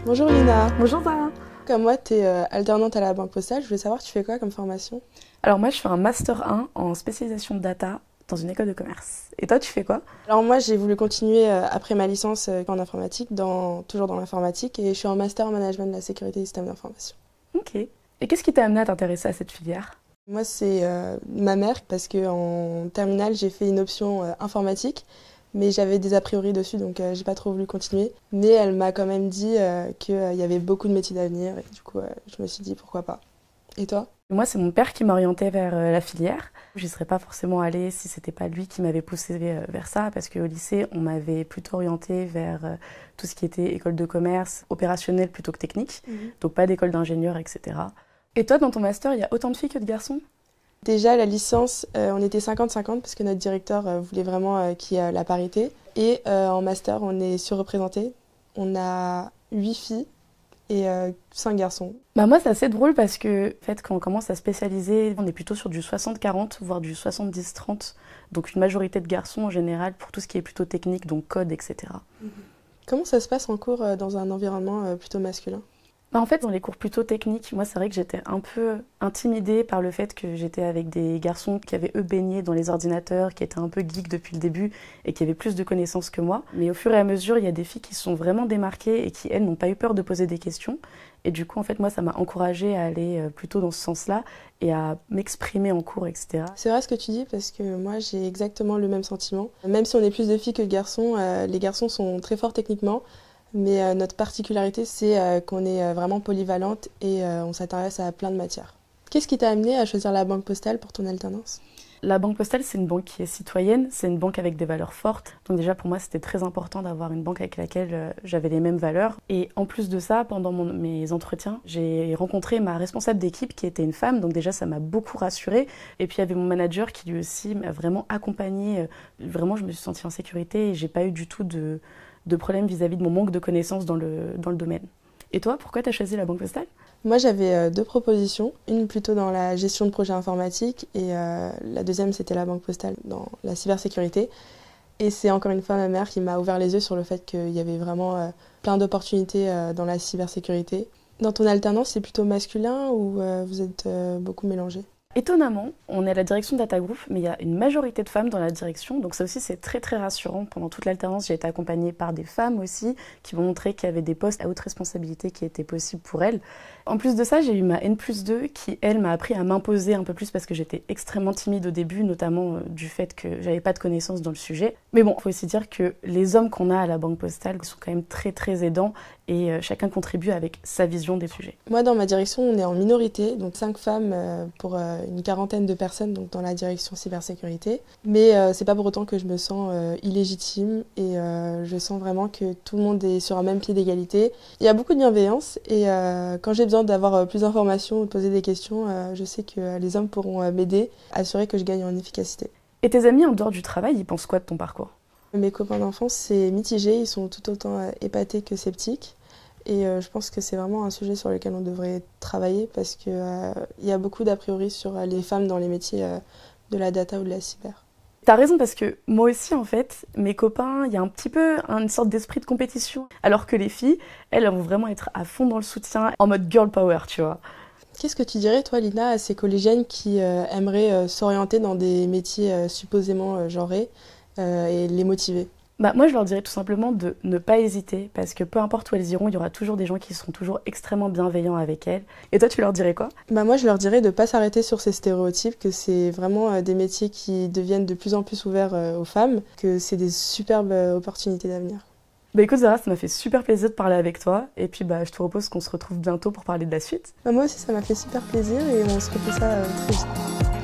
Bonjour Lina. Bonjour Zara. Comme moi, tu es alternante à la Banque Postale. Je voulais savoir, tu fais quoi comme formation? Alors moi je fais un Master 1 en spécialisation de data dans une école de commerce. Et toi tu fais quoi? Alors moi, j'ai voulu continuer après ma licence en informatique, toujours dans l'informatique, et je suis en master en management de la sécurité des systèmes d'information. Ok. Et qu'est-ce qui t'a amené à t'intéresser à cette filière? Moi, c'est ma mère, parce qu'en terminale, j'ai fait une option informatique, mais j'avais des a priori dessus, donc j'ai pas trop voulu continuer. Mais elle m'a quand même dit qu'il y avait beaucoup de métiers d'avenir, et du coup, je me suis dit pourquoi pas. Et toi? Moi c'est mon père qui m'a orientée vers la filière. J'y serais pas forcément allée si c'était pas lui qui m'avait poussée vers ça, parce qu'au lycée on m'avait plutôt orientée vers tout ce qui était école de commerce, opérationnel plutôt que technique, donc pas d'école d'ingénieur, etc. Et toi dans ton master il y a autant de filles que de garçons? Déjà, la licence, on était 50-50 parce que notre directeur voulait vraiment qu'il y ait la parité. Et en master, on est surreprésenté. On a 8 filles et 5 garçons. Bah moi c'est assez drôle parce que en fait, quand on commence à spécialiser, on est plutôt sur du 60-40, voire du 70-30. Donc une majorité de garçons en général pour tout ce qui est plutôt technique, donc code, etc. Comment ça se passe en cours dans un environnement plutôt masculin? Bah en fait, dans les cours plutôt techniques, moi c'est vrai que j'étais un peu intimidée par le fait que j'étais avec des garçons qui avaient eux baigné dans les ordinateurs, qui étaient un peu geeks depuis le début et qui avaient plus de connaissances que moi. Mais au fur et à mesure, il y a des filles qui sont vraiment démarquées et qui, elles, n'ont pas eu peur de poser des questions. Et du coup, en fait, moi, ça m'a encouragée à aller plutôt dans ce sens-là et à m'exprimer en cours, etc. C'est vrai ce que tu dis parce que moi j'ai exactement le même sentiment. Même si on est plus de filles que de garçons, les garçons sont très forts techniquement. Mais notre particularité, c'est qu'on est vraiment polyvalente et on s'intéresse à plein de matières. Qu'est-ce qui t'a amené à choisir la Banque Postale pour ton alternance? La Banque Postale, c'est une banque qui est citoyenne, c'est une banque avec des valeurs fortes. Donc déjà, pour moi, c'était très important d'avoir une banque avec laquelle j'avais les mêmes valeurs. Et en plus de ça, pendant mes entretiens, j'ai rencontré ma responsable d'équipe qui était une femme. Donc déjà, ça m'a beaucoup rassurée. Et puis, il y avait mon manager qui lui aussi m'a vraiment accompagnée. Vraiment, je me suis sentie en sécurité et j'ai pas eu du tout de problème vis-à-vis de mon manque de connaissances dans le domaine. Et toi, pourquoi tu as choisi la Banque Postale? Moi, j'avais deux propositions. Une plutôt dans la gestion de projets informatiques et la deuxième, c'était la Banque Postale dans la cybersécurité. Et c'est encore une fois ma mère qui m'a ouvert les yeux sur le fait qu'il y avait vraiment plein d'opportunités dans la cybersécurité. Dans ton alternance, c'est plutôt masculin ou vous êtes beaucoup mélangés? Étonnamment, on est à la direction de Data Group, mais il y a une majorité de femmes dans la direction, donc ça aussi c'est très très rassurant. Pendant toute l'alternance, j'ai été accompagnée par des femmes aussi, qui m'ont montré qu'il y avait des postes à haute responsabilité qui étaient possibles pour elles. En plus de ça, j'ai eu ma N+2 qui, elle, m'a appris à m'imposer un peu plus parce que j'étais extrêmement timide au début, notamment du fait que j'avais pas de connaissances dans le sujet. Mais bon, il faut aussi dire que les hommes qu'on a à la Banque Postale sont quand même très très aidants et chacun contribue avec sa vision des sujets. Moi, dans ma direction, on est en minorité, donc 5 femmes pour une quarantaine de personnes donc dans la direction cybersécurité. Mais c'est pas pour autant que je me sens illégitime et je sens vraiment que tout le monde est sur un même pied d'égalité. Il y a beaucoup de bienveillance et quand j'ai besoin d'avoir plus d'informations ou de poser des questions, je sais que les hommes pourront m'aider, assurer que je gagne en efficacité. Et tes amis en dehors du travail, ils pensent quoi de ton parcours? Mes copains d'enfance, c'est mitigé, ils sont tout autant épatés que sceptiques. Et je pense que c'est vraiment un sujet sur lequel on devrait travailler parce qu'il y a beaucoup d'a priori sur les femmes dans les métiers de la data ou de la cyber. T'as raison parce que moi aussi en fait, mes copains, il y a un petit peu une sorte d'esprit de compétition. Alors que les filles, elles vont vraiment être à fond dans le soutien, en mode girl power, tu vois. Qu'est-ce que tu dirais toi Lina à ces collégiennes qui aimeraient s'orienter dans des métiers supposément genrés et les motiver? Bah, moi, je leur dirais tout simplement de ne pas hésiter, parce que peu importe où elles iront, il y aura toujours des gens qui seront toujours extrêmement bienveillants avec elles. Et toi, tu leur dirais quoi? Bah moi, je leur dirais de ne pas s'arrêter sur ces stéréotypes, que c'est vraiment des métiers qui deviennent de plus en plus ouverts aux femmes, que c'est des superbes opportunités d'avenir. Bah écoute Zara, ça m'a fait super plaisir de parler avec toi, et puis bah je te propose qu'on se retrouve bientôt pour parler de la suite. Bah moi aussi, ça m'a fait super plaisir et on se refait ça très vite.